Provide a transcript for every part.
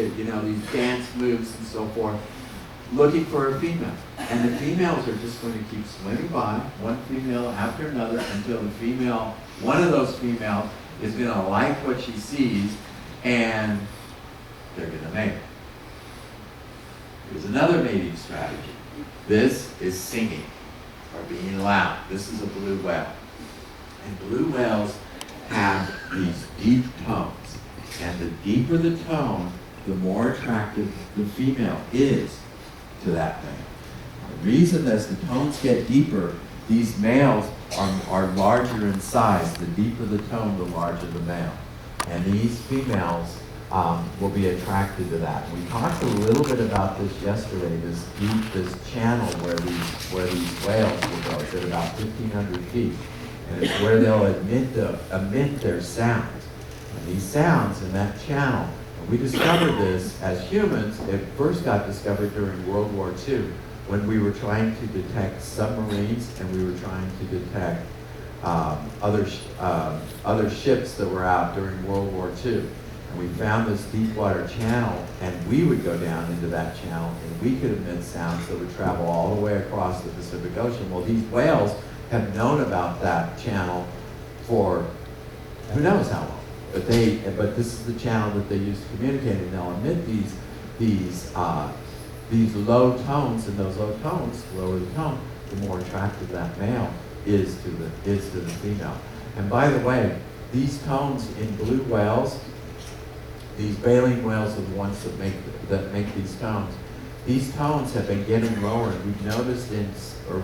these dance moves and so forth, looking for a female. And the females are just going to keep swimming by, one female after another, until the female, one of those females, is going to like what she sees, and they're going to mate. Here's another mating strategy. This is singing, or being loud. This is a blue whale. And blue whales have these deep tones. And the deeper the tone, the more attractive the female is to that male. The reason as the tones get deeper, these males are larger in size. The deeper the tone, the larger the male. And these females will be attracted to that. We talked a little bit about this yesterday, this channel where these whales will go. It's at about 1,500 feet. And it's where they'll emit their sounds. And these sounds in that channel, and we discovered this as humans. It first got discovered during World War II when we were trying to detect submarines and we were trying to detect other ships that were out during World War II. And we found this deep water channel, and we would go down into that channel and we could emit sounds that would travel all the way across the Pacific Ocean. Well, these whales have known about that channel for who knows how long. But this is the channel that they use to communicate, and they'll emit these low tones, and those low tones, the lower the tone, the more attractive that male is to the female. And by the way, these tones in blue whales, these baleen whales are the ones that make these tones. These tones have been getting lower, and we've noticed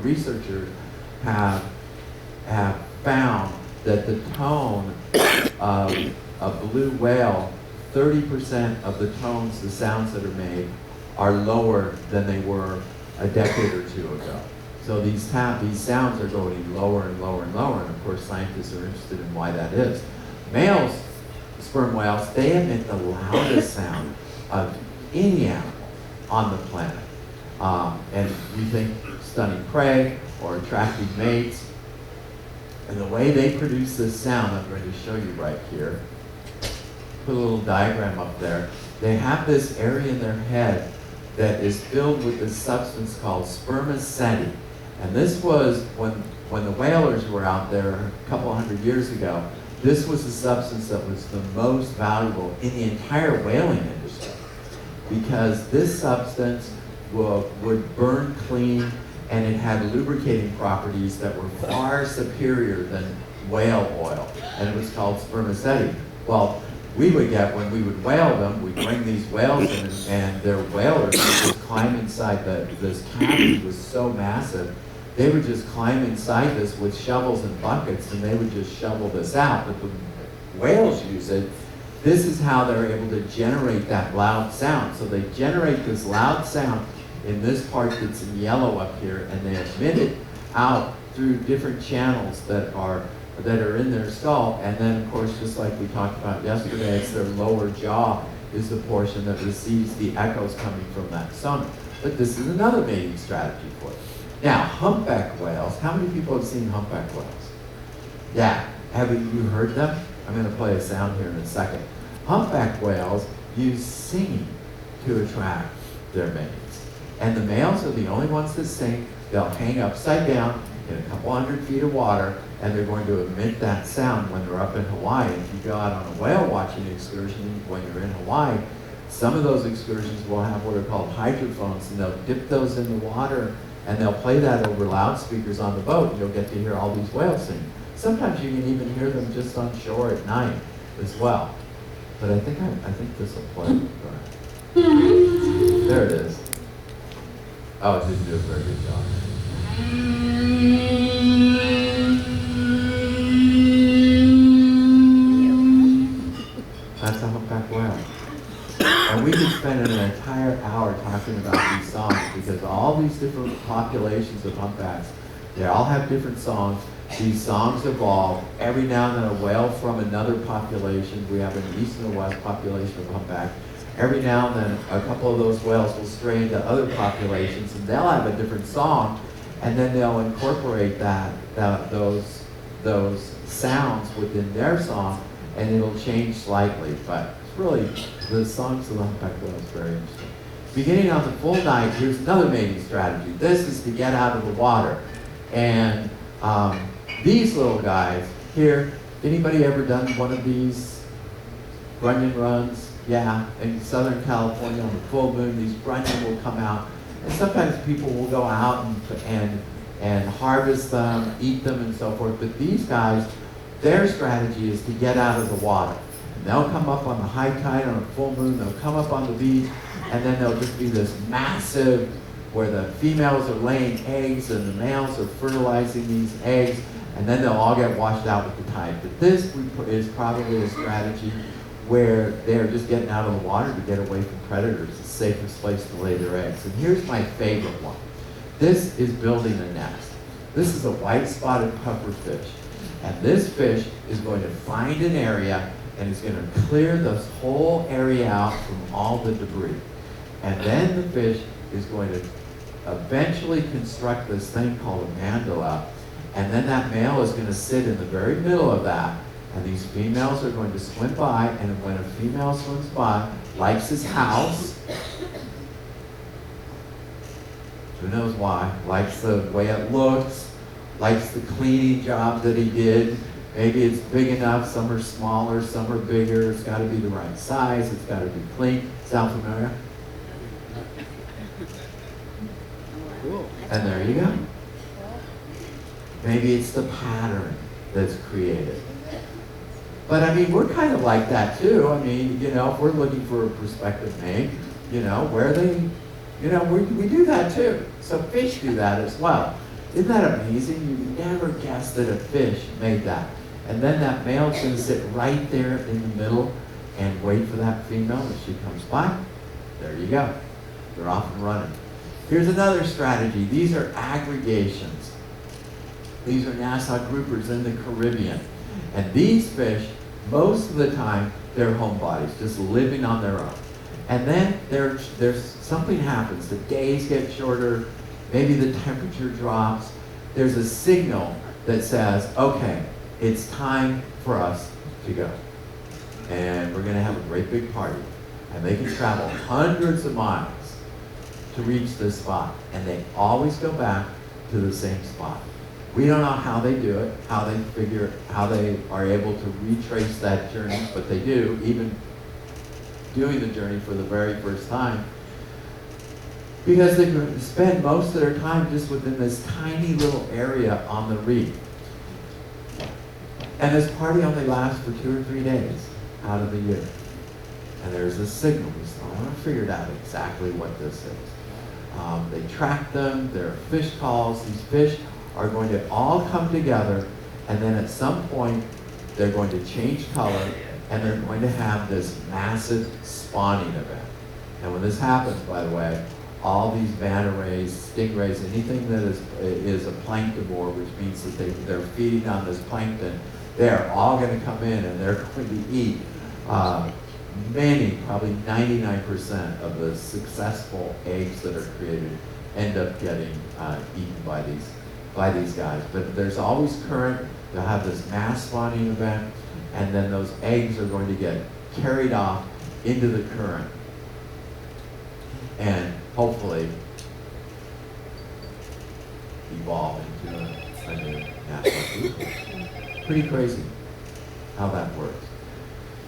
researchers have found that the tone of a blue whale, 30% of the tones, the sounds that are made, are lower than they were a decade or two ago. So these sounds are going lower and lower and lower, and of course scientists are interested in why that is. Males, sperm whales, they emit the loudest sound of any animal on the planet. And we think stunning prey or attracting mates. And the way they produce this sound, I'm going to show you right here. Put a little diagram up there. They have this area in their head that is filled with this substance called spermaceti. And this was, when the whalers were out there a couple hundred years ago, this was the substance that was the most valuable in the entire whaling industry. Because this substance would burn clean, and it had lubricating properties that were far superior than whale oil, and it was called spermaceti. Well, we would get, when we would whale them, we'd bring these whales in, and their whalers would just climb inside this cavity. Was so massive, they would just climb inside this with shovels and buckets, and they would just shovel this out. But the whales use it. This is how they're able to generate that loud sound. So they generate this loud sound in this part that's in yellow up here, and they emit it out through different channels that are in their skull. And then, of course, just like we talked about yesterday, it's their lower jaw is the portion that receives the echoes coming from that sonar. But this is another mating strategy for it. Now, humpback whales. How many people have seen humpback whales? Yeah. Have you heard them? I'm going to play a sound here in a second. Humpback whales use singing to attract their mates. And the males are the only ones that sing. They'll hang upside down in a couple hundred feet of water, and they're going to emit that sound when they're up in Hawaii. If you go out on a whale watching excursion when you're in Hawaii, some of those excursions will have what are called hydrophones, and they'll dip those in the water, and they'll play that over loudspeakers on the boat, and you'll get to hear all these whales sing. Sometimes you can even hear them just on shore at night as well. But I think this will play. There it is. Oh, it didn't do a very good job. That's a humpback whale. And we could spend an entire hour talking about these songs, because all these different populations of humpbacks, they all have different songs. These songs evolve. Every now and then a whale from another population, we have an east and a west population of humpback. Every now and then a couple of those whales will stray into other populations, and they'll have a different song, and then they'll incorporate those sounds within their song, and it'll change slightly. But really, the songs of the humpback whale is very interesting. Beginning on the full night, here's another mating strategy. This is to get out of the water. And these little guys here, anybody ever done one of these grunion runs? Yeah, in Southern California on the full moon, these grunion will come out. And sometimes people will go out and harvest them, eat them, and so forth. But these guys, their strategy is to get out of the water. And they'll come up on the high tide on a full moon, they'll come up on the beach, and then there'll just be this massive, where the females are laying eggs and the males are fertilizing these eggs, and then they'll all get washed out with the tide. But this is probably a strategy where they're just getting out of the water to get away from predators. It's the safest place to lay their eggs. And here's my favorite one. This is building a nest. This is a white-spotted pufferfish. And this fish is going to find an area and is going to clear this whole area out from all the debris. And then the fish is going to eventually construct this thing called a mandala. And then that male is going to sit in the very middle of that. And these females are going to swim by, and when a female swims by, likes his house, who knows why, likes the way it looks, likes the cleaning job that he did. Maybe it's big enough, some are smaller, some are bigger, it's got to be the right size, it's got to be clean. Sound familiar? Cool. And there you go. Maybe it's the pattern that's created. But I mean, we're kind of like that too. I mean, you know, if we're looking for a prospective mate, you know, where they, you know, we do that too. So fish do that as well. Isn't that amazing? You never guess that a fish made that. And then that male's going to sit right there in the middle and wait for that female. When she comes by, there you go. They're off and running. Here's another strategy. These are aggregations. These are Nassau groupers in the Caribbean. And these fish, most of the time, they're homebodies, just living on their own. And then there's something happens. The days get shorter, maybe the temperature drops. There's a signal that says, okay, it's time for us to go. And we're going to have a great big party. And they can travel hundreds of miles to reach this spot. And they always go back to the same spot. We don't know how they do it, how they are able to retrace that journey, but they do, even doing the journey for the very first time, because they spend most of their time just within this tiny little area on the reef. And this party only lasts for 2 or 3 days out of the year. And there's a signal. I haven't figured out exactly what this is. They track them, there are fish calls. These fish are going to all come together, and then at some point they're going to change color, and they're going to have this massive spawning event. And when this happens, by the way, all these manta rays, stingrays, anything that is a planktivore, which means that they're feeding on this plankton, they're all going to come in and they're going to eat many, probably 99% of the successful eggs that are created end up getting eaten by these guys. But there's always current. They'll have this mass spawning event, and then those eggs are going to get carried off into the current, and hopefully evolve into a new national group. Pretty crazy how that works.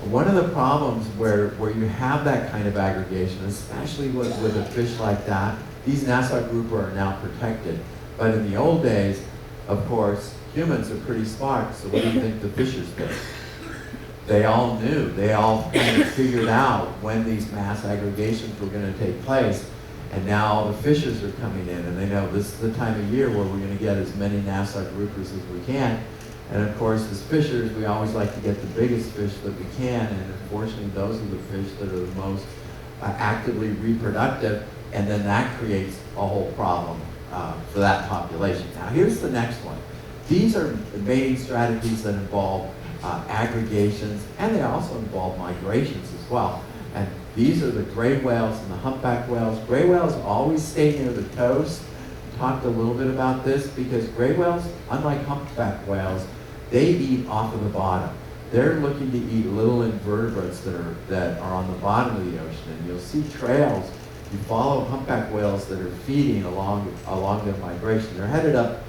One of the problems where you have that kind of aggregation, especially with a fish like that, these Nassau grouper are now protected. But in the old days, of course, humans are pretty smart, so what do you think the fishers did? They all knew. They all kind of figured out when these mass aggregations were going to take place. And now the fishers are coming in, and they know this is the time of year where we're going to get as many Nassau groupers as we can. And of course, as fishers, we always like to get the biggest fish that we can, and unfortunately, those are the fish that are the most actively reproductive, and then that creates a whole problem for that population. Now, here's the next one. These are mating strategies that involve aggregations, and they also involve migrations as well. And these are the gray whales and the humpback whales. Gray whales always stay near the coast. We talked a little bit about this because gray whales, unlike humpback whales, they eat off of the bottom. they're looking to eat little invertebrates that are on the bottom of the ocean. And you'll see trails. You follow humpback whales that are feeding along their migration. They're headed up.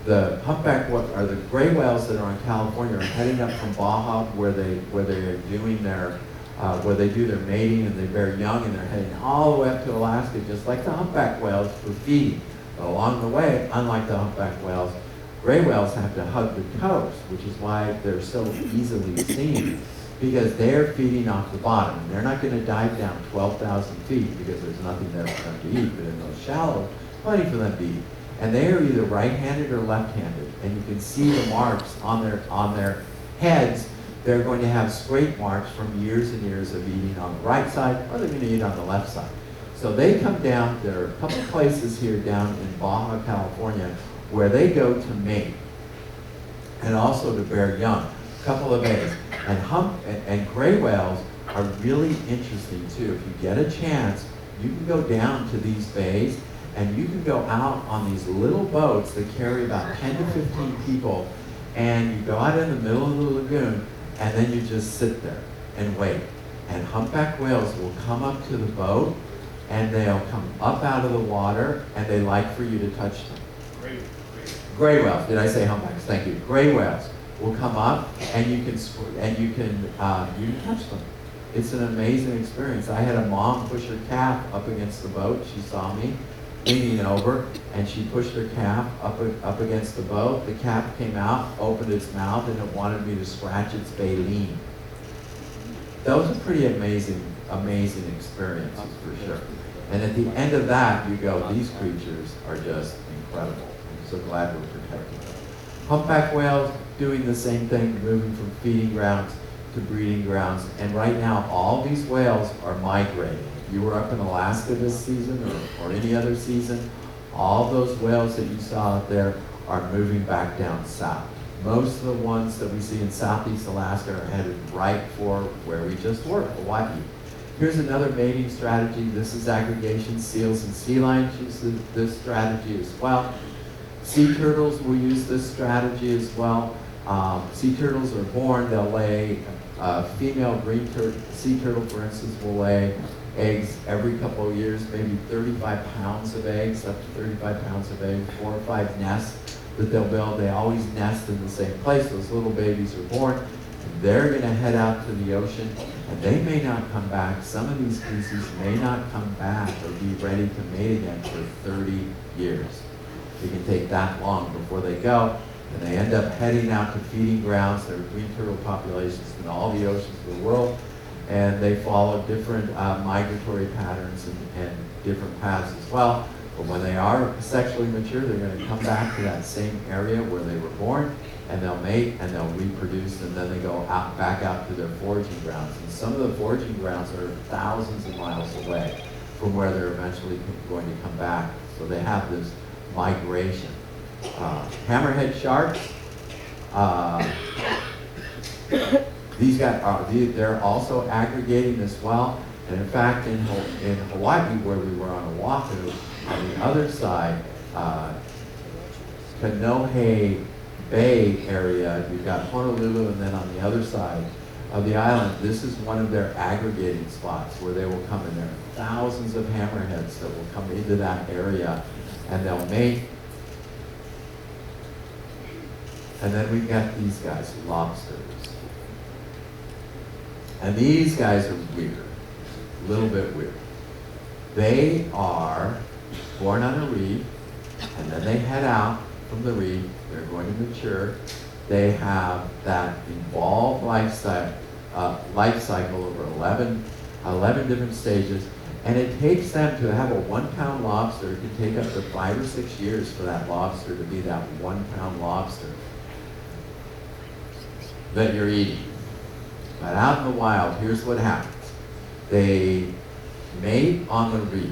The humpback or the gray whales that are in California are heading up from Baja, where they're doing where they do their mating and they bear young, and they're heading all the way up to Alaska, just like the humpback whales, for feeding. But along the way, unlike the humpback whales, gray whales have to hug the coast, which is why they're so easily seen, because they're feeding off the bottom. And they're not going to dive down 12,000 feet because there's nothing there for them to eat, but in those shallow, plenty for them to eat. And they are either right-handed or left-handed, and you can see the marks on their heads. They're going to have scrape marks from years and years of eating on the right side, or they're going to eat on the left side. So they come down. There are a couple of places here down in Baja, California, where they go to mate and also to bear young, a couple of eggs. And gray whales are really interesting too. If you get a chance, you can go down to these bays and you can go out on these little boats that carry about 10 to 15 people, and you go out in the middle of the lagoon, and then you just sit there and wait. And humpback whales will come up to the boat, and they'll come up out of the water, and they like for you to touch them. Gray whales. Did I say humpbacks? Thank you. Gray whales will come up, and you can touch them. It's an amazing experience. I had a mom push her calf up against the boat. She saw me leaning over, and she pushed her calf up against the boat. The calf came out, opened its mouth, and it wanted me to scratch its baleen. Those are pretty amazing experiences for sure. And at the end of that, you go, these creatures are just incredible. I'm so glad we're protecting them. Humpback whales doing the same thing, moving from feeding grounds to breeding grounds. And right now, all these whales are migrating. If you were up in Alaska this season or any other season, all those whales that you saw out there are moving back down south. Most of the ones that we see in Southeast Alaska are headed right for where we just were, Hawaii. Here's another mating strategy. This is aggregation. Seals and sea lions use this strategy as well. Sea turtles will use this strategy as well. Sea turtles are born, they'll lay, female green sea turtle, for instance, will lay eggs every couple of years, maybe 35 pounds of eggs, up to 35 pounds of eggs, 4 or 5 nests that they'll build. They always nest in the same place. Those little babies are born, and they're going to head out to the ocean, and they may not come back. Some of these species may not come back or be ready to mate again for 30 years. It can take that long before they go, and they end up heading out to feeding grounds. There are green turtle populations in all the oceans of the world, and they follow different migratory patterns and different paths as well. But when they are sexually mature, they're going to come back to that same area where they were born, and they'll mate and they'll reproduce, and then they go back out to their foraging grounds. And some of the foraging grounds are thousands of miles away from where they're eventually going to come back. So they have this migration. Hammerhead sharks, these guys they're also aggregating as well. And in fact, in Hawaii, where we were on Oahu, on the other side, Kanohe Bay area, you've got Honolulu, and then on the other side of the island, this is one of their aggregating spots where they will come in. There are thousands of hammerheads that will come into that area, and they'll mate. And then we've got these guys, lobsters. And these guys are weird, a little bit weird. They are born on a reef, and then they head out from the reef. They're going to mature. They have that involved life cycle over 11 different stages. And it takes them to have a 1-pound lobster. It can take up to 5 or 6 years for that lobster to be that 1-pound lobster that you're eating. But out in the wild, here's what happens. They mate on the reef.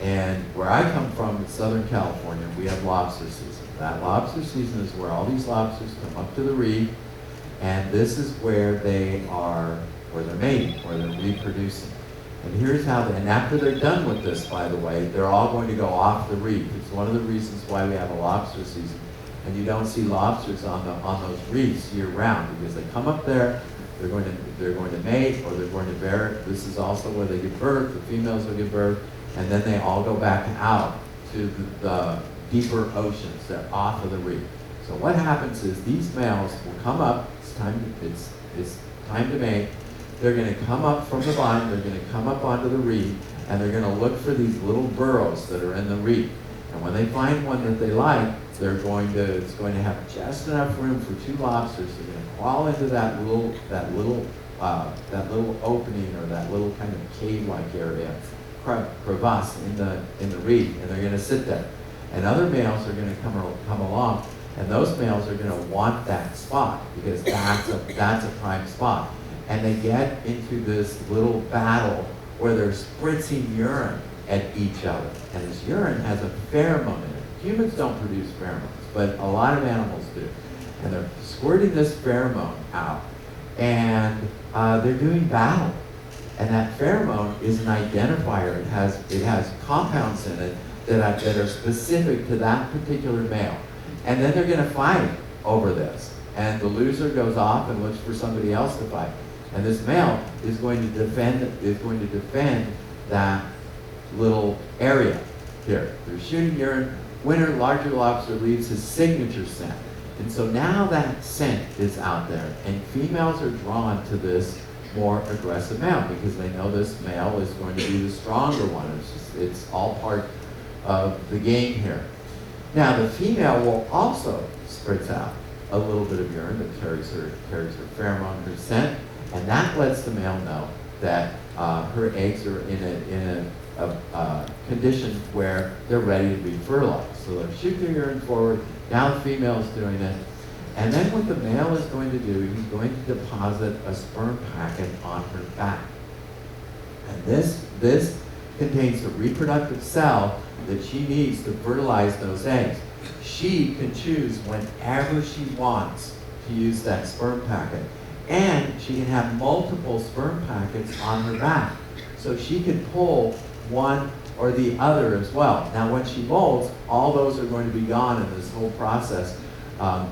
And where I come from in Southern California, we have lobster season. That lobster season is where all these lobsters come up to the reef, and this is where they're mating, where they're reproducing. And here's how and after they're done with this, by the way, they're all going to go off the reef. It's one of the reasons why we have a lobster season. And you don't see lobsters on those reefs year round because they come up there, they're going to mate or they're going to bear. This is also where they give birth. The females will give birth, and then they all go back out to the deeper oceans. They're off of the reef. So what happens is these males will come up. It's time to mate. They're going to come up from the bottom. They're going to come up onto the reef, and they're going to look for these little burrows that are in the reef. And when they find one that they like, it's going to have just enough room for 2 lobsters. They're going to crawl into that little opening or that little kind of cave-like area, crevasse in the reef, and they're going to sit there. And other males are going to come along, and those males are going to want that spot because that's a prime spot. And they get into this little battle where they're spritzing urine at each other. And this urine has a pheromone in it. Humans don't produce pheromones, but a lot of animals do. And they're squirting this pheromone out, and they're doing battle. And that pheromone is an identifier. It has compounds in it that are specific to that particular male. And then they're going to fight over this. And the loser goes off and looks for somebody else to fight. And this male is going to defend that little area here. They're shooting urine. Winner, larger lobster leaves his signature scent. And so now that scent is out there, and females are drawn to this more aggressive male because they know this male is going to be the stronger one. It's all part of the game here. Now the female will also spritz out a little bit of urine that carries her pheromone, her scent, and that lets the male know that her eggs are in a condition where they're ready to be fertilized. So they'll shoot their urine forward. Now the female is doing it. And then what the male is going to do, he's going to deposit a sperm packet on her back. And this contains the reproductive cell that she needs to fertilize those eggs. She can choose whenever she wants to use that sperm packet. And she can have multiple sperm packets on her back. So she can pull one or the other as well. Now when she molts, all those are going to be gone, and this whole process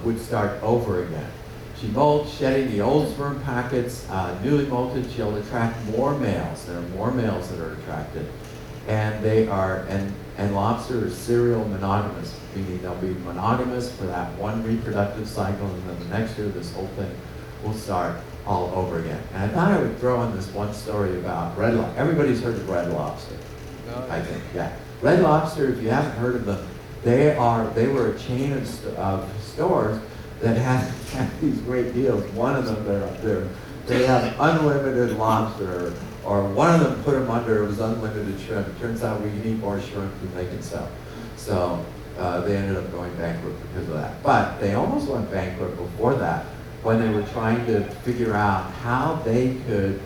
would start over again. She molts, shedding the old sperm packets, newly molted, she'll attract more males. There are more males that are attracted. And lobster is serial monogamous, meaning they'll be monogamous for that one reproductive cycle, and then the next year this whole thing will start all over again. And I thought I would throw in this one story about red lobster. Everybody's heard of red lobster, I think, yeah. Red Lobster, if you haven't heard of them, they were a chain of stores that had these great deals. One of them, they have unlimited lobster, or one of them put them under, it was unlimited shrimp. It turns out we can eat more shrimp than they can sell. So they ended up going bankrupt because of that. But they almost went bankrupt before that when they were trying to figure out how they could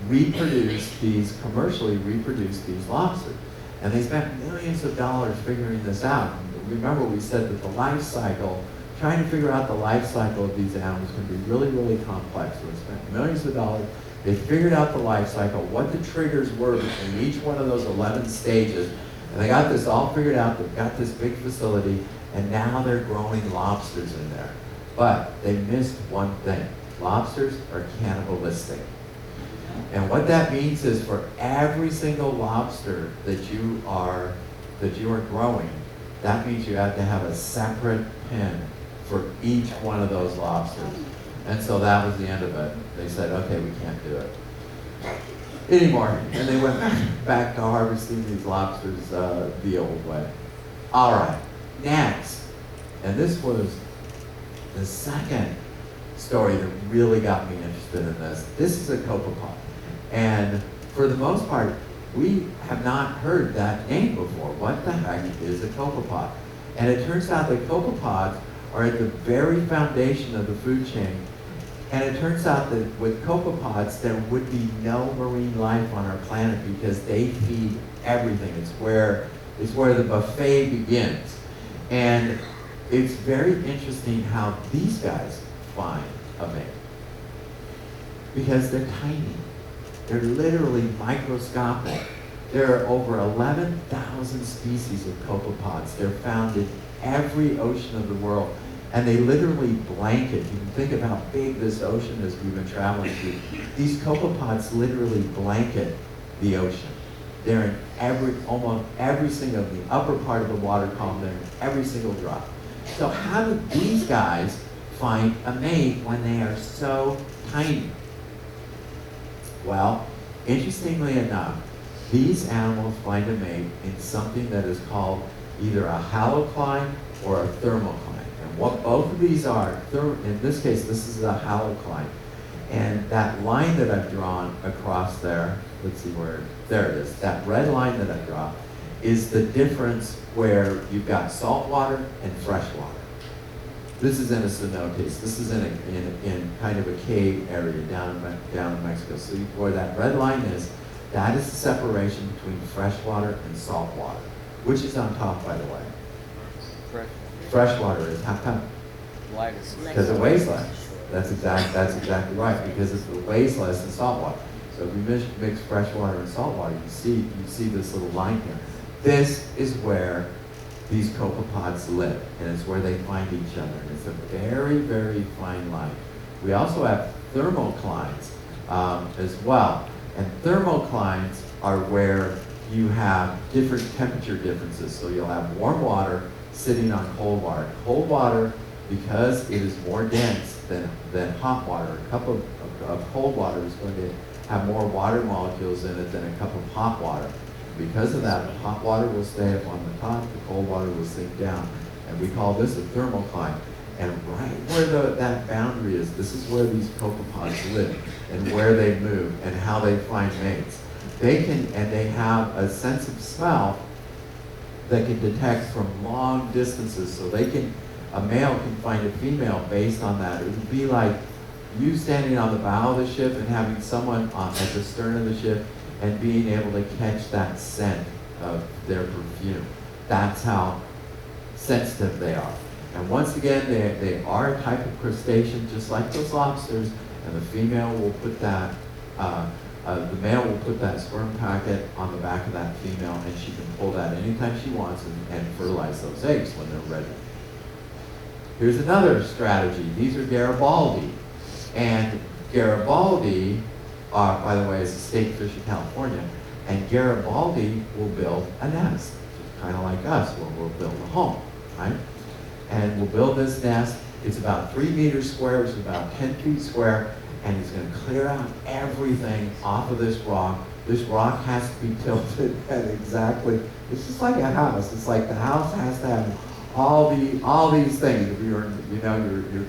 commercially reproduce these lobsters. And they spent millions of dollars figuring this out. Remember, we said that the life cycle, trying to figure out the life cycle of these animals can be really, really complex. So they spent millions of dollars. They figured out the life cycle, what the triggers were between each one of those 11 stages. And they got this all figured out. They've got this big facility, and now they're growing lobsters in there. But they missed one thing. Lobsters are cannibalistic. And what that means is for every single lobster that you are growing, that means you have to have a separate pen for each one of those lobsters. And so that was the end of it. They said, okay, we can't do it anymore. And they went back to harvesting these lobsters the old way. All right, next. And this was the second story that really got me interested in this. This is a copepod. And for the most part, we have not heard that name before. What the heck is a copepod? And it turns out that copepods are at the very foundation of the food chain. And it turns out that with copepods, there would be no marine life on our planet because they feed everything. It's where the buffet begins. And it's very interesting how these guys find a mate. Because they're tiny. They're literally microscopic. There are over 11,000 species of copepods. They're found in every ocean of the world. And they literally blanket. You can think of how big this ocean is we've been traveling through. These copepods literally blanket the ocean. They're in almost every single, the upper part of the water column, they're in every single drop. So how do these guys find a mate when they are so tiny? Well, interestingly enough, these animals find a mate in something that is called either a halocline or a thermocline. And what both of these are, in this case, this is a halocline. And that line that I've drawn across there, let's see where, there it is. That red line that I draw is the difference where you've got salt water and fresh water. This is in a cenotes. This is in kind of a cave area down in Mexico. So where that red line is, that is the separation between fresh water and salt water. Which is on top, by the way? Fresh water is how come? Lightest. Because it weighs less. That's exactly right. Because it weighs less than salt water. So if you mix fresh water and salt water, you see this little line here. This is where these copepods live, and it's where they find each other. And it's a very, very fine line. We also have thermoclines as well. And thermoclines are where you have different temperature differences. So you'll have warm water sitting on cold water. Cold water, because it is more dense than hot water, a cup of cold water is going to have more water molecules in it than a cup of hot water. Because of that, the hot water will stay up on the top, the cold water will sink down. And we call this a thermocline. And right where that boundary is, this is where these copepods live and where they move and how they find mates. They have a sense of smell that can detect from long distances. So a male can find a female based on that. It would be like you standing on the bow of the ship and having someone at the stern of the ship and being able to catch that scent of their perfume. That's how sensitive they are. And once again, they are a type of crustacean, just like those lobsters, and the female will put that, the male will put that sperm packet on the back of that female, and she can pull that anytime she wants and fertilize those eggs when they're ready. Here's another strategy. These are Garibaldi. And Garibaldi, by the way, is a state fish in California, and Garibaldi will build a nest, kind of like us, where we'll build a home, right? And we'll build this nest. It's about 3 meters square, which is about 10 feet square, and he's going to clear out everything off of this rock. This rock has to be tilted at exactly, it's just like a house. It's like the house has to have all these things. If you're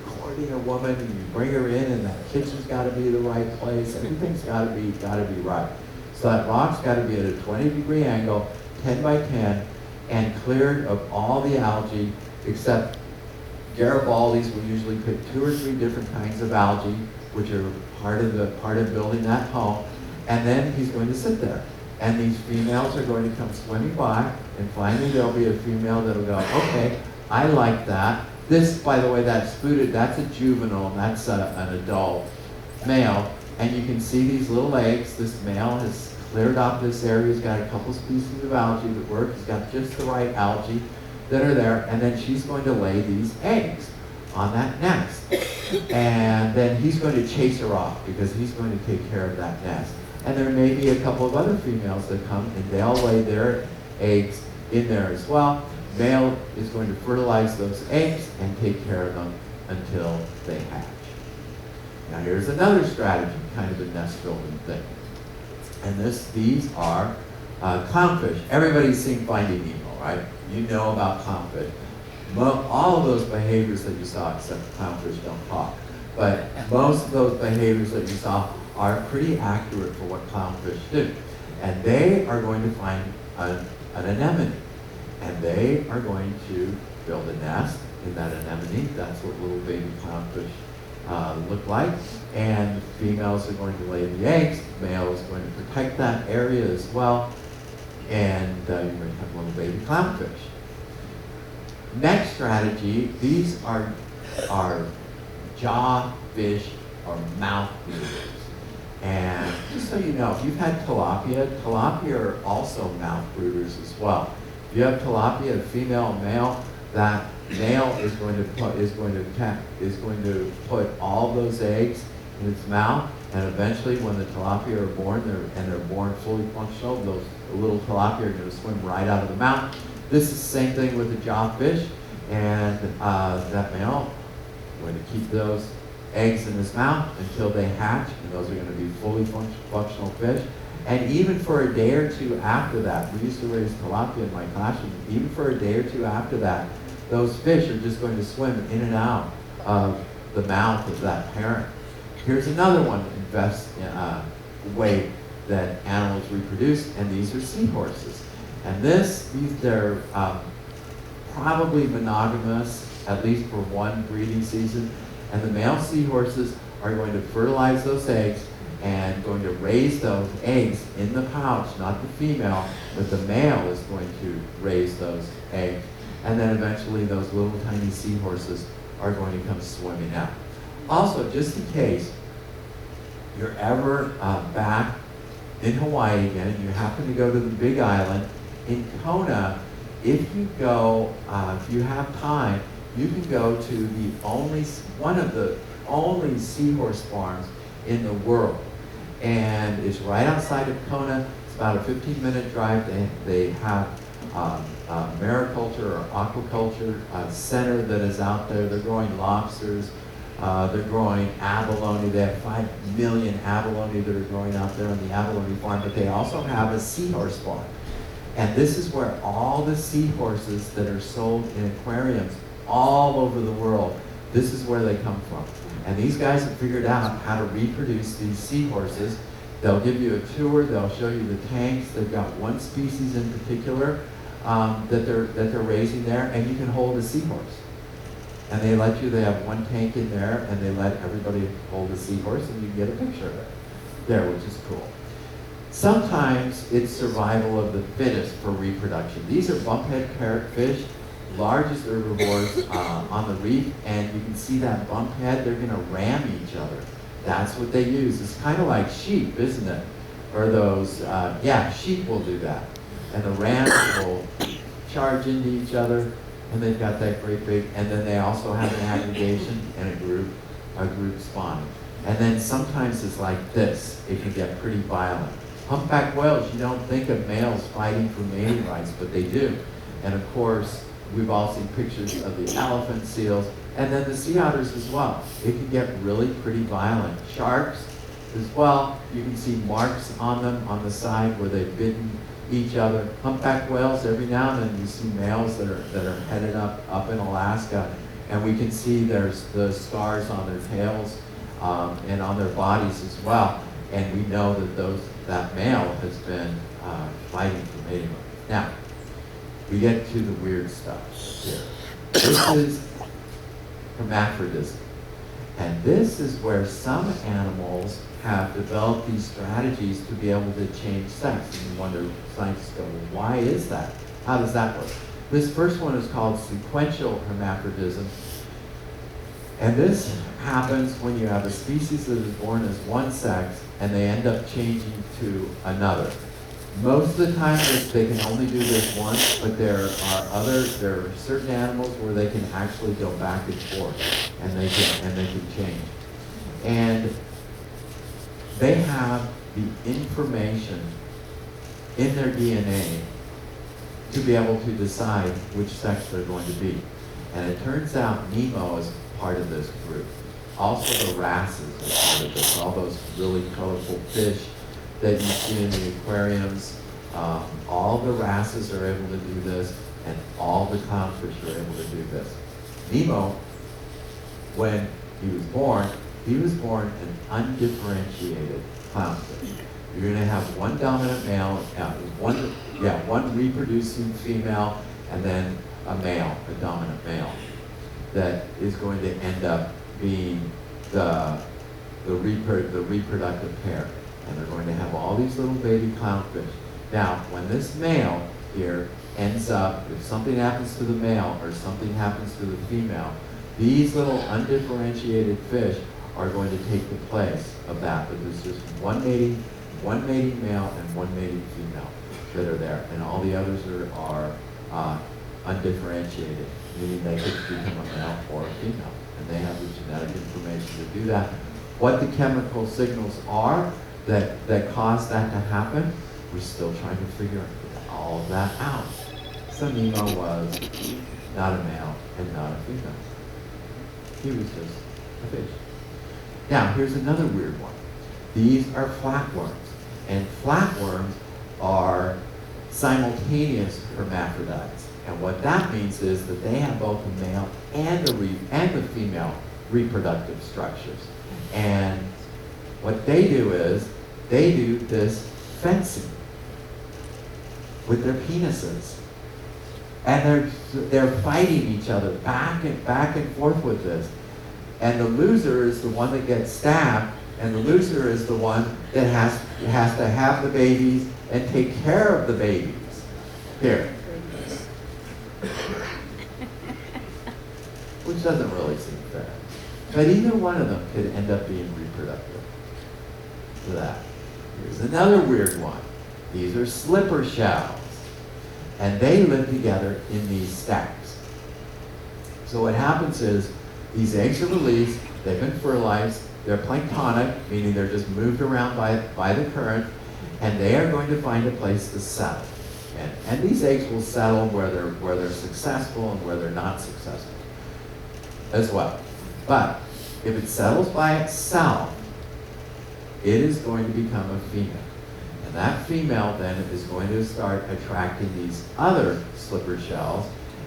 courting a woman and you bring her in, and that kitchen's got to be the right place. Everything's got to be right. So that rock's got to be at a 20-degree angle, 10 by 10, and cleared of all the algae, except Garibaldi's will usually pick 2 or 3 different kinds of algae, which are part of building that home, and then he's going to sit there. And these females are going to come swimming by, and finally there'll be a female that'll go, okay, I like that. This, by the way, that's a juvenile, and that's an adult male. And you can see these little eggs. This male has cleared off this area. He's got a couple species of algae that work. He's got just the right algae that are there. And then she's going to lay these eggs on that nest. And then he's going to chase her off because he's going to take care of that nest. And there may be a couple of other females that come, and they'll lay their eggs in there as well. Male is going to fertilize those eggs and take care of them until they hatch. Now here's another strategy, kind of a nest building thing. And these are clownfish. Everybody's seen Finding Nemo, right? You know about clownfish. All of those behaviors that you saw, except clownfish don't talk, but most of those behaviors that you saw are pretty accurate for what clownfish do. And they are going to find an anemone. And they are going to build a nest in that anemone. That's what little baby clownfish look like. And females are going to lay the eggs. The male is going to protect that area as well. And you're going to have little baby clownfish. Next strategy, these are jawfish or mouth breathers. And just so you know, if you've had tilapia are also mouth brooders as well. If you have tilapia, a female and male, that male is going to put all those eggs in its mouth, and eventually when the tilapia are born, they're born fully functional, those little tilapia are going to swim right out of the mouth. This is the same thing with the jawfish, and that male is going to keep those eggs in his mouth until they hatch, and those are going to be fully functional fish. And even for a day or two after that, we used to raise tilapia in my classroom, even for a day or two after that, those fish are just going to swim in and out of the mouth of that parent. Here's another one way that animals reproduce, and these are seahorses. And they're probably monogamous, at least for one breeding season. And the male seahorses are going to fertilize those eggs and going to raise those eggs in the pouch, not the female, but the male is going to raise those eggs. And then eventually those little tiny seahorses are going to come swimming out. Also, just in case you're ever back in Hawaii again and you happen to go to the Big Island, in Kona, if you have time, you can go to one of the only seahorse farms in the world. And it's right outside of Kona. It's about a 15-minute drive. They have mariculture or aquaculture center that is out there. They're growing lobsters. They're growing abalone. They have 5 million abalone that are growing out there on the abalone farm, but they also have a seahorse farm. And this is where all the seahorses that are sold in aquariums all over the world, this is where they come from. And these guys have figured out how to reproduce these seahorses. They'll give you a tour, they'll show you the tanks. They've got one species in particular that they're raising there, and you can hold a seahorse. And they have one tank in there, and they let everybody hold a seahorse, and you can get a picture of it there, which is cool. Sometimes it's survival of the fittest for reproduction. These are bumphead parrotfish, largest herbivores on the reef, and you can see that bumphead, they're gonna ram each other. That's what they use. It's kind of like sheep, isn't it? Or those, sheep will do that. And the rams will charge into each other, and they've got that great big, and then they also have an aggregation and a group spawning. And then sometimes it's like this. It can get pretty violent. Humpback whales, you don't think of males fighting for mating rights, but they do. And of course, we've all seen pictures of the elephant seals, and then the sea otters as well. It can get really pretty violent. Sharks as well, you can see marks on them on the side where they've bitten each other. Humpback whales, every now and then you see males that are headed up in Alaska, and we can see there's the scars on their tails and on their bodies as well. And we know that male has been fighting for mating rights. Now, we get to the weird stuff here. This is hermaphrodism. And this is where some animals have developed these strategies to be able to change sex. And you wonder, scientists go, well, why is that? How does that work? This first one is called sequential hermaphrodism. And this happens when you have a species that is born as one sex and they end up changing to another. Most of the time they can only do this once, but there are certain animals where they can actually go back and forth and they can change. And they have the information in their DNA to be able to decide which sex they're going to be. And it turns out Nemo is part of this group. Also the wrasses are part of this, all those really colorful fish that you see in the aquariums. All the wrasses are able to do this, and all the clownfish are able to do this. Nemo, when he was born an undifferentiated clownfish. You're going to have one dominant male, one reproducing female, and then a dominant male, that is going to end up being the reproductive pair. And they're going to have all these little baby clownfish. Now, when this male here ends up, if something happens to the male or something happens to the female, these little undifferentiated fish are going to take the place of that. But there's just one mating male and one mating female that are there, and all the others are undifferentiated, meaning they could become a male or a female, and they have the genetic information to do that. What the chemical signals are that cause that to happen, we're still trying to figure all of that out. So Nemo was not a male and not a female. He was just a fish. Now, here's another weird one. These are flatworms, and flatworms are simultaneous hermaphrodites. And what that means is that they have both the male and the female reproductive structures. And what they do is they do this fencing with their penises. And they're fighting each other back and forth with this. And the loser is the one that gets stabbed, and the loser is the one that has to have the babies and take care of the babies. Here. Which doesn't really seem fair. But either one of them could end up being reproductive. For that. Here's another weird one. These are slipper shells. And they live together in these stacks. So what happens is, these eggs are released, they've been fertilized, they're planktonic, meaning they're just moved around by the current, and they are going to find a place to settle. And these eggs will settle where they're successful and where they're not successful as well. But if it settles by itself, it is going to become a female. And that female then is going to start attracting these other slipper shells,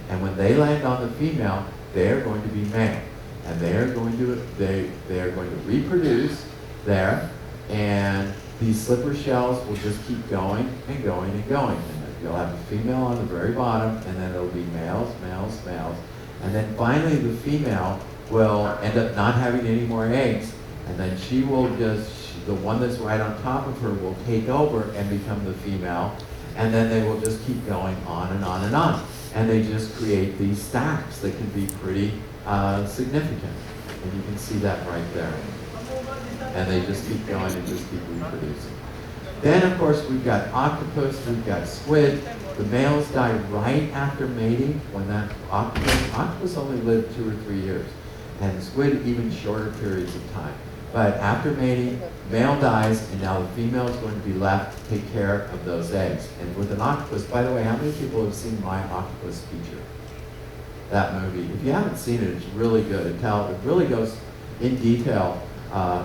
and when they land on the female, they are going to be male. And they are going to reproduce there, and these slipper shells will just keep going and going and going. And you'll have a female on the very bottom, and then it'll be males, males, males. And then finally the female will end up not having any more eggs, and then she will the one that's right on top of her will take over and become the female, and then they will just keep going on and on and on. And they just create these stacks that can be pretty significant. And you can see that right there. And they just keep going and just keep reproducing. Then, of course, we've got octopus, we've got squid. The males die right after mating. When that octopus only lived 2 or 3 years. And squid, even shorter periods of time. But after mating, male dies, and now the female is going to be left to take care of those eggs. And with an octopus, by the way, how many people have seen My Octopus Teacher? That movie. If you haven't seen it, it's really good. It really goes in detail.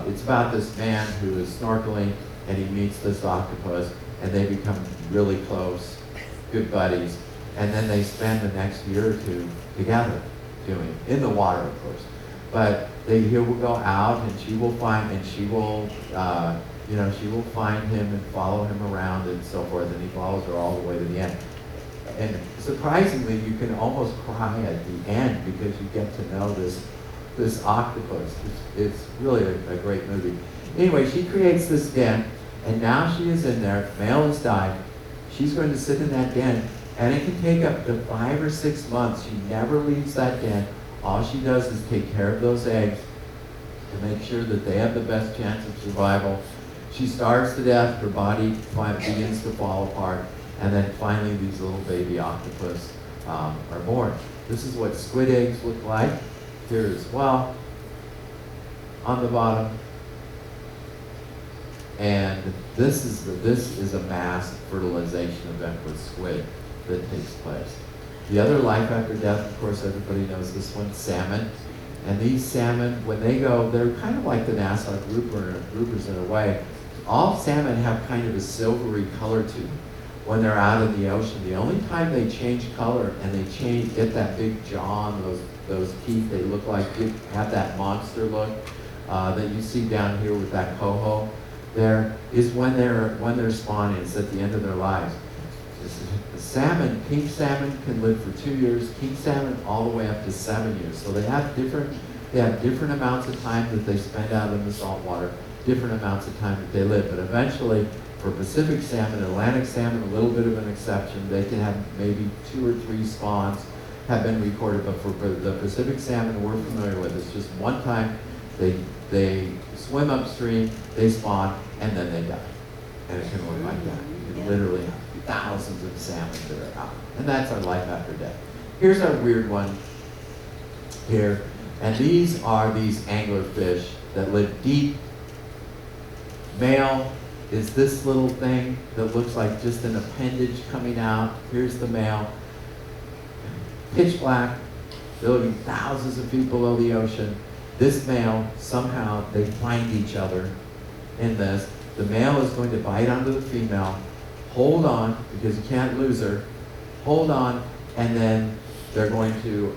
It's about this man who is snorkeling, and he meets this octopus, and they become really close, good buddies. And then they spend the next year or two together, in the water, of course. But he will go out, and she will find him and follow him around and so forth, and he follows her all the way to the end. And surprisingly, you can almost cry at the end because you get to know this octopus. It's really a great movie. Anyway, she creates this den, and now she is in there. Male has died. She's going to sit in that den, and it can take up to 5 or 6 months. She never leaves that den. All she does is take care of those eggs to make sure that they have the best chance of survival. She starves to death, her body begins to fall apart, and then finally these little baby octopus are born. This is what squid eggs look like here as well, on the bottom. And this is a mass fertilization event with squid that takes place. The other life after death, of course, everybody knows this one, salmon. And these salmon, when they go, they're kind of like the Nassau groupers in a way. All salmon have kind of a silvery color to them when they're out in the ocean. The only time they change color and they get that big jaw and those teeth, they look like, have that monster look that you see down here with that coho there, is when they're spawning. It's at the end of their lives. Salmon, king salmon can live for 2 years, king salmon all the way up to 7 years. So they have different amounts of time that they spend out in the salt water, different amounts of time that they live. But eventually, for Pacific salmon, Atlantic salmon, a little bit of an exception, they can have maybe 2 or 3 spawns have been recorded. But for the Pacific salmon we're familiar with, it's just one time they swim upstream, they spawn, and then they die. And it can look like that. You can literally have thousands of salmon that are out. And that's our life after death. Here's our weird one here. And these are these anglerfish that live deep. Male is this little thing that looks like just an appendage coming out. Here's the male. Pitch black. They're living thousands of feet below the ocean. This male, somehow they find each other in this. The male is going to bite onto the female, hold on, because you can't lose her, hold on, and then they're going to,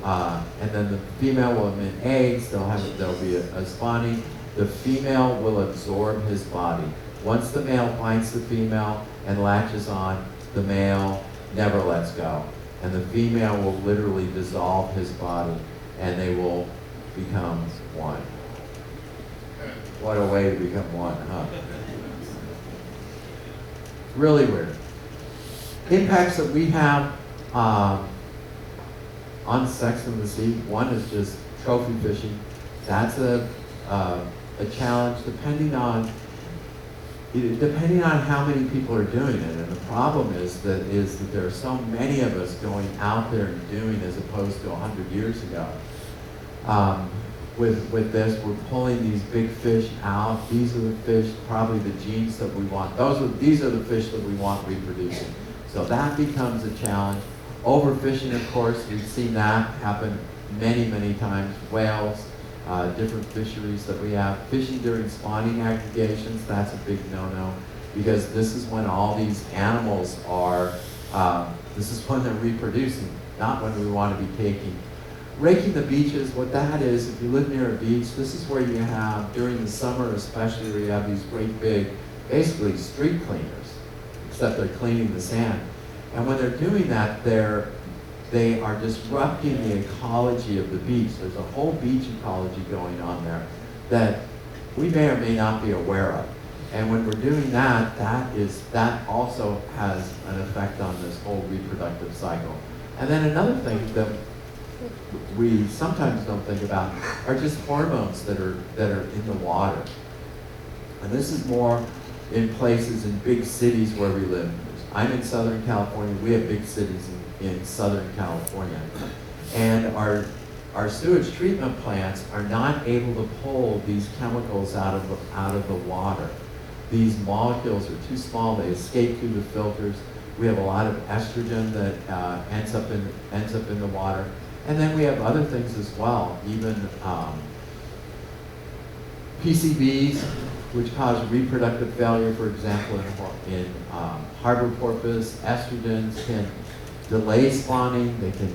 and then the female will emit eggs, there'll be a spawning. The female will absorb his body. Once the male finds the female and latches on, the male never lets go. And the female will literally dissolve his body, and they will become one. What a way to become one, huh? Really weird. Impacts that we have on sex in the sea. One is just trophy fishing. That's a challenge depending on how many people are doing it. And the problem is that there are so many of us going out there and doing as opposed to 100 years ago. With this, we're pulling these big fish out. These are the fish, probably the genes that we want. These are the fish that we want reproducing. So that becomes a challenge. Overfishing, of course, we've seen that happen many, many times. Whales, different fisheries that we have. Fishing during spawning aggregations, that's a big no-no, because this is when all these animals are, this is when they're reproducing, not when we want to be taking. Raking the beaches, what that is, if you live near a beach, this is where you have, during the summer especially, where you have these great big, basically street cleaners, except they're cleaning the sand. And when they're doing that, they are disrupting the ecology of the beach. There's a whole beach ecology going on there that we may or may not be aware of. And when we're doing that, that also has an effect on this whole reproductive cycle. And then another thing that we sometimes don't think about are just hormones that are in the water. And this is more in places in big cities where we live. I'm in Southern California. We have big cities in Southern California. And our sewage treatment plants are not able to pull these chemicals out of the water. These molecules are too small. They escape through the filters. We have a lot of estrogen that ends up in the water. And then we have other things as well, even PCBs, which cause reproductive failure, for example, in harbor porpoise. Estrogens can delay spawning. They can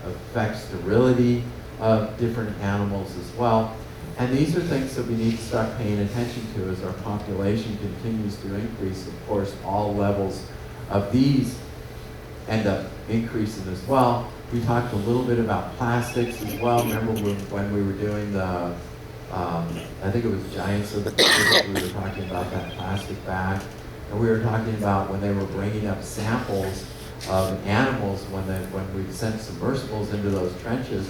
affect sterility of different animals as well. And these are things that we need to start paying attention to as our population continues to increase. Of course, all levels of these end up increasing as well. We talked a little bit about plastics as well. Remember when we were doing the, I think it was Giants of the Pacific, we were talking about that plastic bag. And we were talking about when they were bringing up samples of animals when we sent submersibles into those trenches,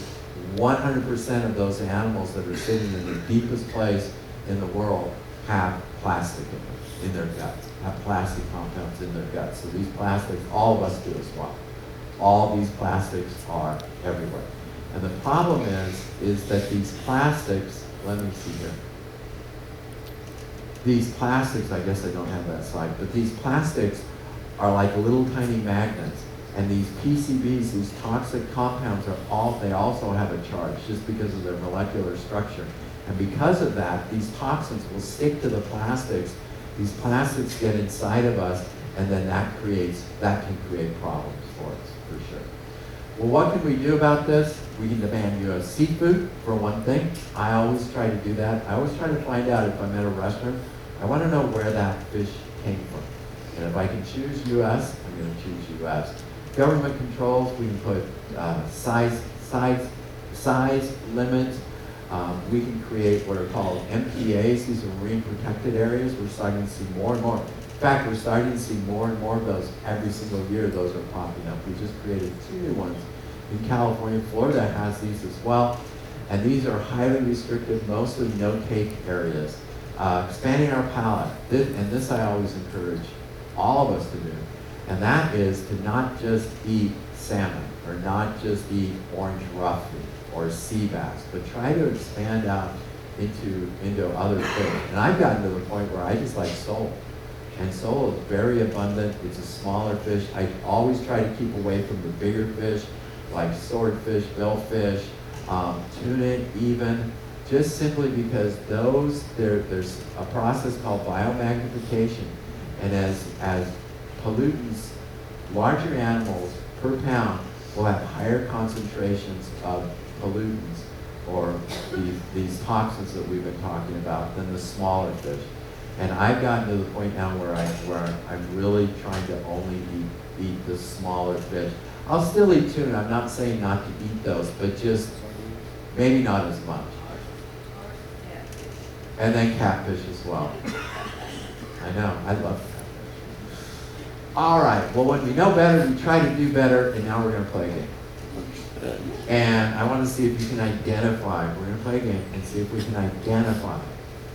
100% of those animals that are sitting in the deepest place in the world have plastic in their guts, have plastic compounds in their guts. So these plastics, all of us do as well. All these plastics are everywhere. And the problem is that these plastics, let me see here. These plastics, I guess I don't have that slide, but these plastics are like little tiny magnets. And these PCBs, these toxic compounds, they also have a charge just because of their molecular structure. And because of that, these toxins will stick to the plastics. These plastics get inside of us, and then that can create problems for us, for sure. Well, what can we do about this? We can demand U.S. seafood, for one thing. I always try to do that. I always try to find out if I'm at a restaurant, I want to know where that fish came from. And if I can choose U.S., I'm going to choose U.S. Government controls, we can put size limits. We can create what are called MPAs. These are marine protected areas. We're starting to see more and more. In fact, we're starting to see more and more of those every single year. Those are popping up. We just created 2 new ones in California. Florida has these as well. And these are highly restricted, mostly no-take areas. Expanding our palate. This I always encourage all of us to do. And that is to not just eat salmon, or not just eat orange roughy or sea bass, but try to expand out into other fish. And I've gotten to the point where I just like sole. And sole is very abundant. It's a smaller fish. I always try to keep away from the bigger fish, like swordfish, billfish, tuna even, just simply because there's a process called biomagnification. And as pollutants, larger animals per pound will have higher concentrations of pollutants or these toxins that we've been talking about than the smaller fish. And I've gotten to the point now where I'm really trying to only eat the smaller fish. I'll still eat tuna. I'm not saying not to eat those, but just maybe not as much. And then catfish as well. I know, I love catfish. All right, well, when we know better, we try to do better, and now we're going to play a game. And I want to see if you can identify, we're going to play a game and see if we can identify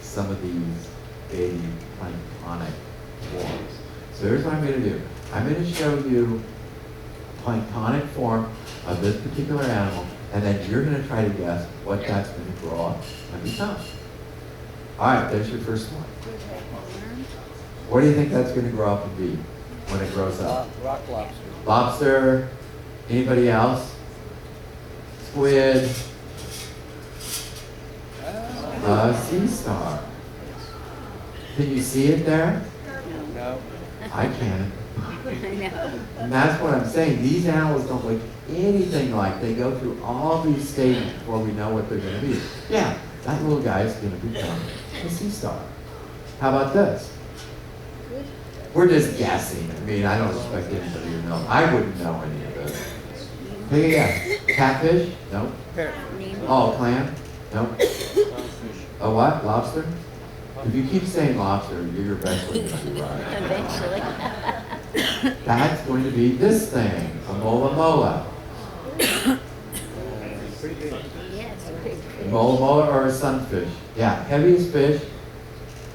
some of these baby planktonic forms. So here's what I'm going to do. I'm going to show you a planktonic form of this particular animal, and then you're going to try to guess what that's going to grow up and become. All right, there's your first one. What do you think that's going to grow up and be when it grows up? Rock lobster. Lobster? Anybody else? Squid? Sea star. Can you see it there? No. I can. I know. And that's what I'm saying. These animals don't look anything like. They go through all these stages before we know what they're going to be. Yeah, that little guy is going to become a sea star. How about this? We're just guessing. I mean, I don't expect anybody to know. I wouldn't know any of this. Take a guess. Catfish? Nope. Oh, clam? Nope. A what? Lobster? If you keep saying lobster, you're eventually going to be right. Eventually. That's going to be this thing, a mola mola. Yes, pretty good. Mola mola or a sunfish. Yeah, heaviest fish,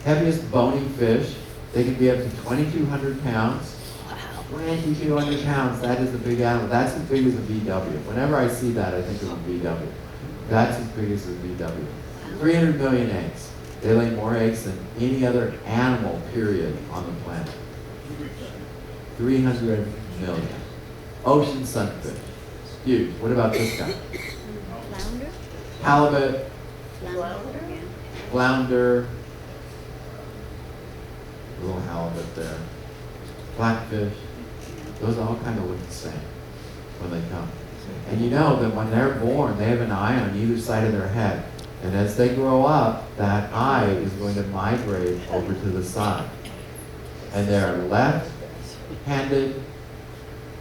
heaviest bony fish. They can be up to 2,200 pounds. Wow. 2,200 pounds, that is a big animal. That's as big as a VW. Whenever I see that, I think of a VW. That's as big as a VW. 300 million eggs. They lay more eggs than any other animal, period, on the planet. 300 million. Ocean sunfish. Huge. What about this guy? Flounder? Halibut, Flounder? flounder, a little halibut there. Blackfish. Those all kind of look the same when they come. And you know that when they're born, they have an eye on either side of their head. And as they grow up, that eye is going to migrate over to the side. And they're left-handed,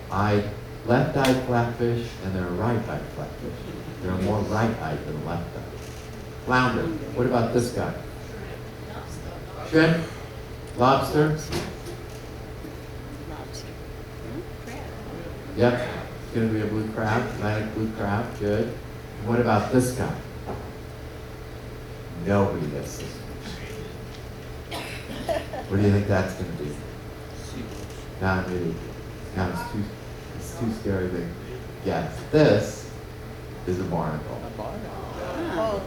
left-eyed flatfish, and they're right-eyed flatfish. They're more right-eyed than left-eyed. Flounder. What about this guy? Shrimp? Lobster? Lobster. Crab. Yep. It's going to be a blue crab, Atlantic blue crab. Good. And what about this guy? Nobody gets this. What do you think that's going to be? Now it's too scary to guess. This is a barnacle. Oh,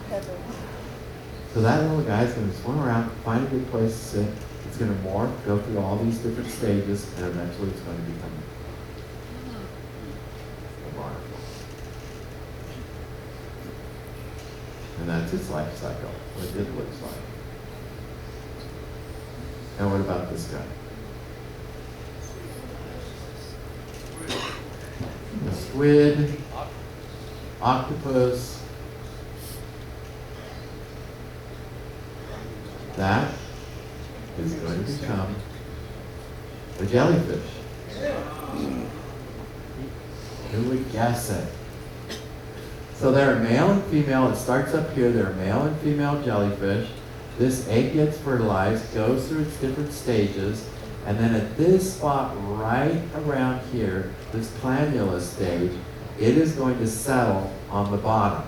So that little guy's going to swim around, find a good place to sit. It's going to morph, go through all these different stages, and eventually it's going to become a barnacle. And that's its life cycle, what it looks like. And what about this guy? A squid, octopus. That is going to become a jellyfish. Who would guess it? So they're a male and female. It starts up here. They're a male and female jellyfish. This egg gets fertilized, goes through its different stages, and then at this spot right around here, this planula stage, it is going to settle on the bottom.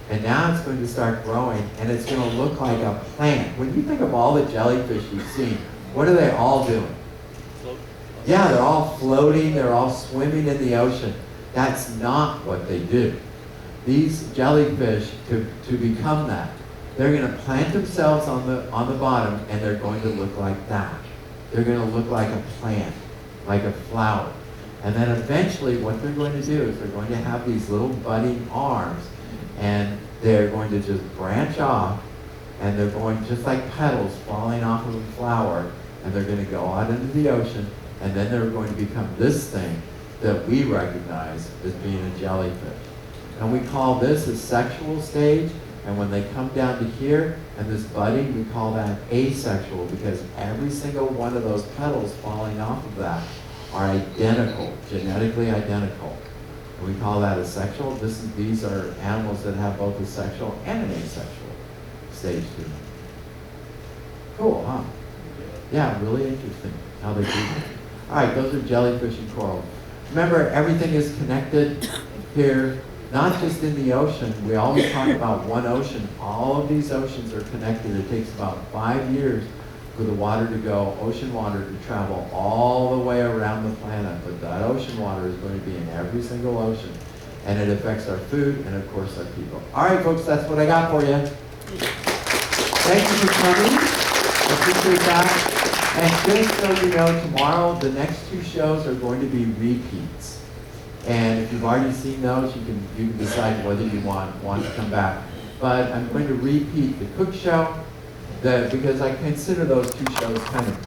And now it's going to start growing, and it's going to look like a plant. When you think of all the jellyfish you've seen, what are they all doing? Yeah, they're all floating, they're all swimming in the ocean. That's not what they do. These jellyfish, to become that, they're going to plant themselves on the bottom, and they're going to look like that. They're going to look like a plant, like a flower. And then eventually what they're going to do is they're going to have these little budding arms, and they're going to just branch off, and they're going just like petals falling off of a flower, and they're going to go out into the ocean, and then they're going to become this thing that we recognize as being a jellyfish. And we call this a sexual stage, and when they come down to here, and this budding, we call that asexual, because every single one of those petals falling off of that are identical, genetically identical. And we call that a sexual. These are animals that have both a sexual and an asexual stage to them. Cool, huh? Yeah, really interesting how they do that. All right, those are jellyfish and coral. Remember, everything is connected here, not just in the ocean. We always talk about one ocean. All of these oceans are connected. It takes about 5 years for the water to go, ocean water to travel all the way around the planet. But that ocean water is going to be in every single ocean. And it affects our food and, of course, our people. All right, folks, that's what I got for you. Thank you for coming. I appreciate that. And just so you know, tomorrow, the next 2 shows are going to be repeats. And if you've already seen those, you can decide whether you want to come back. But I'm going to repeat the Cook Show, because I consider those 2 shows kind of